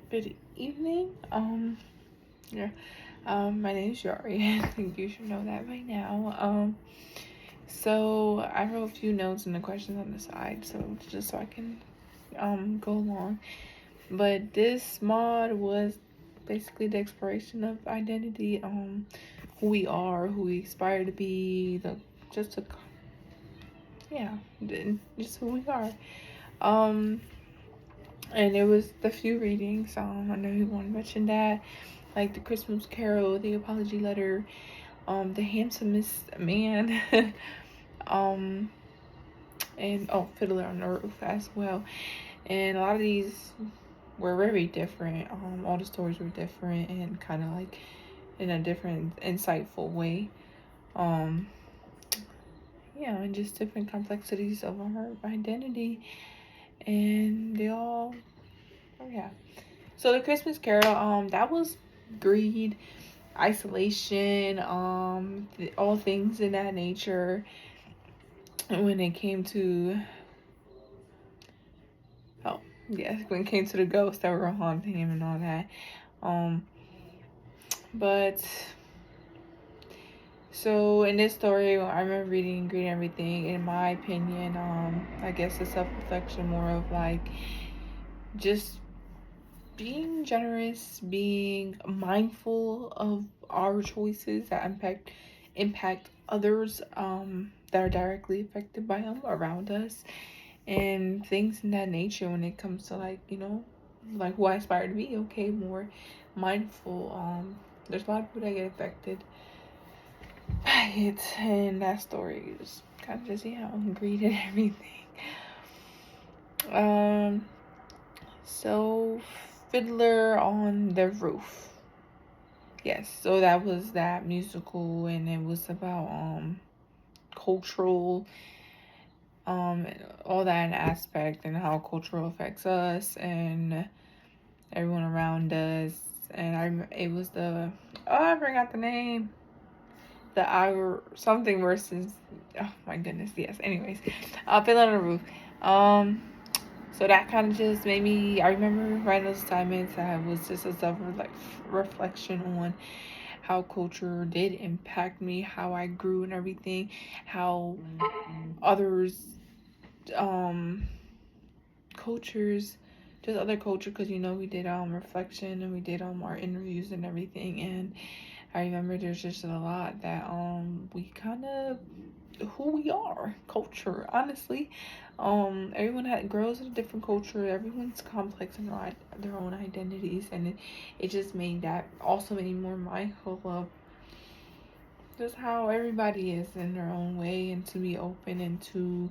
Good evening. Yeah. My name is Yari. I think you should know that by now. So I wrote a few notes and the questions on the side, so just so I can go along. But this mod was basically the exploration of identity, who we are, who we aspire to be, just a yeah, just who we are. Um, and it was the few readings. I know you want to mention that, like the Christmas Carol, the Apology Letter, the Handsomest Man, um, and Fiddler on the Roof as well. And a lot of these were very different. All the stories were different and kind of like in a different, insightful way. Um, yeah, and just different complexities of our identity, and they all, oh yeah. So the Christmas Carol, that was greed, isolation, all things in that nature. And when it came to, oh yes, when it came to the ghosts that were haunting him and all that, um, but so in this story, I remember reading Greed and Everything. In my opinion, I guess the self reflection more of like just being generous, being mindful of our choices that impact others that are directly affected by them around us, and things in that nature when it comes to like, like who I aspire to be. Okay, more mindful. There's a lot of people that get affected by it, and that story is kind of just, greed and everything. Um, so Fiddler on the Roof. Yes, so that was that musical, and it was about cultural, all that aspect, and how cultural affects us and everyone around us. And it was I forgot the name, the our something versus, oh my goodness, yes. Anyways, Fiddler on the Roof. Um, so that kind of just made me. I remember writing those assignments. I was just a self reflection on how culture did impact me, how I grew and everything, how others, um, cultures, just other culture, because we did reflection, and we did our interviews and everything, and I remember there's just a lot that we kind of, who we are, culture, honestly. Everyone grows in a different culture. Everyone's complex in their own identities, and it just made that also made me more mindful of just how everybody is in their own way, and to be open and to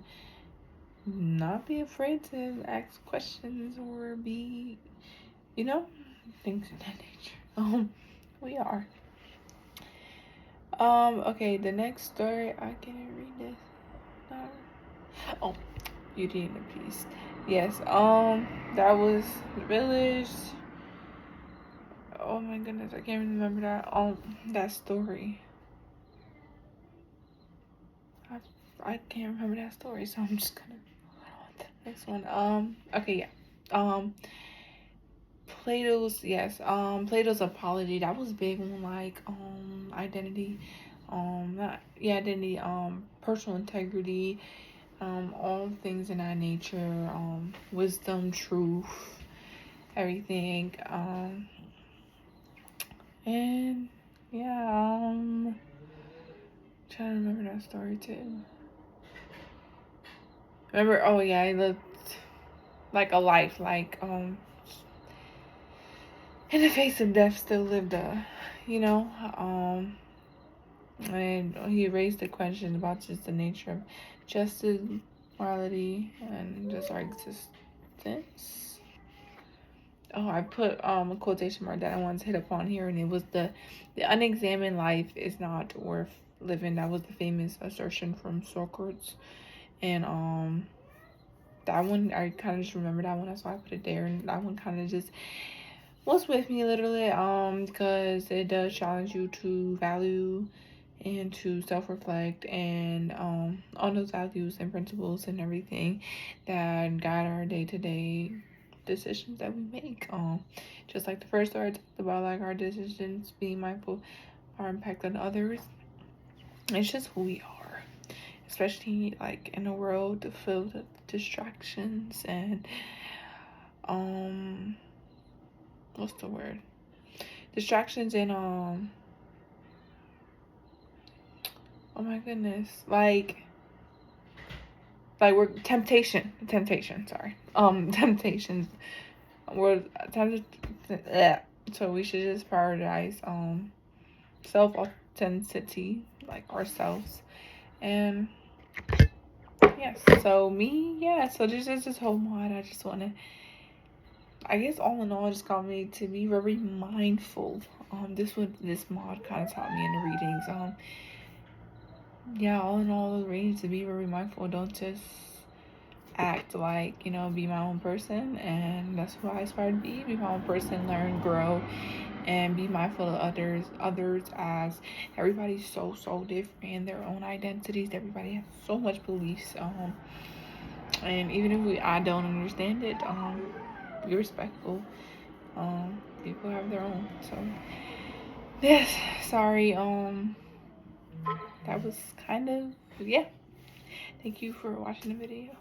not be afraid to ask questions or be, you know, things of that nature. We are. Okay, the next story, I can't read this. No. Oh, Beauty and the Beast. Yes, that was the village. Oh my goodness, I can't remember that story. I can't remember that story, so I'm just gonna next one. Okay, yeah. Plato's Apology. That was big on like identity, not yeah identity, personal integrity, all things in that nature, wisdom, truth, everything, and yeah, trying to remember that story too. Remember, oh yeah, I lived like a life, like in the face of death, still lived you know, and he raised the question about just the nature of justice, morality, and just our existence. Oh, I put a quotation mark that I wanted to hit upon here, and it was the unexamined life is not worth living. That was the famous assertion from Socrates, and that one I kind of just remember that one. That's why I put it there, and that one kind of just was with me literally, because it does challenge you to value and to self-reflect, and on those values and principles and everything that guide our day-to-day decisions that we make. Just like the first story I talked about, like our decisions, being mindful, our impact on others. It's just who we are, especially like in a world filled with distractions and what's the word? Distractions and oh my goodness, like we're temptations, sorry, temptations, we're tempted, yeah. So we should just prioritize self authenticity, like ourselves. And yes, so me, yeah, so there's just this whole mod. I just want to, I guess all in all, it just got me to be very mindful. This mod kind of taught me in the readings. Yeah, all in all, the readings, to be very mindful. Don't just act like, be my own person. And that's who I aspire to be my own person, learn, grow, and be mindful of others, as everybody's so different in their own identities. Everybody has so much beliefs. And even if I don't understand it, be respectful. People have their own. So yes, sorry. That was kind of, yeah. Thank you for watching the video.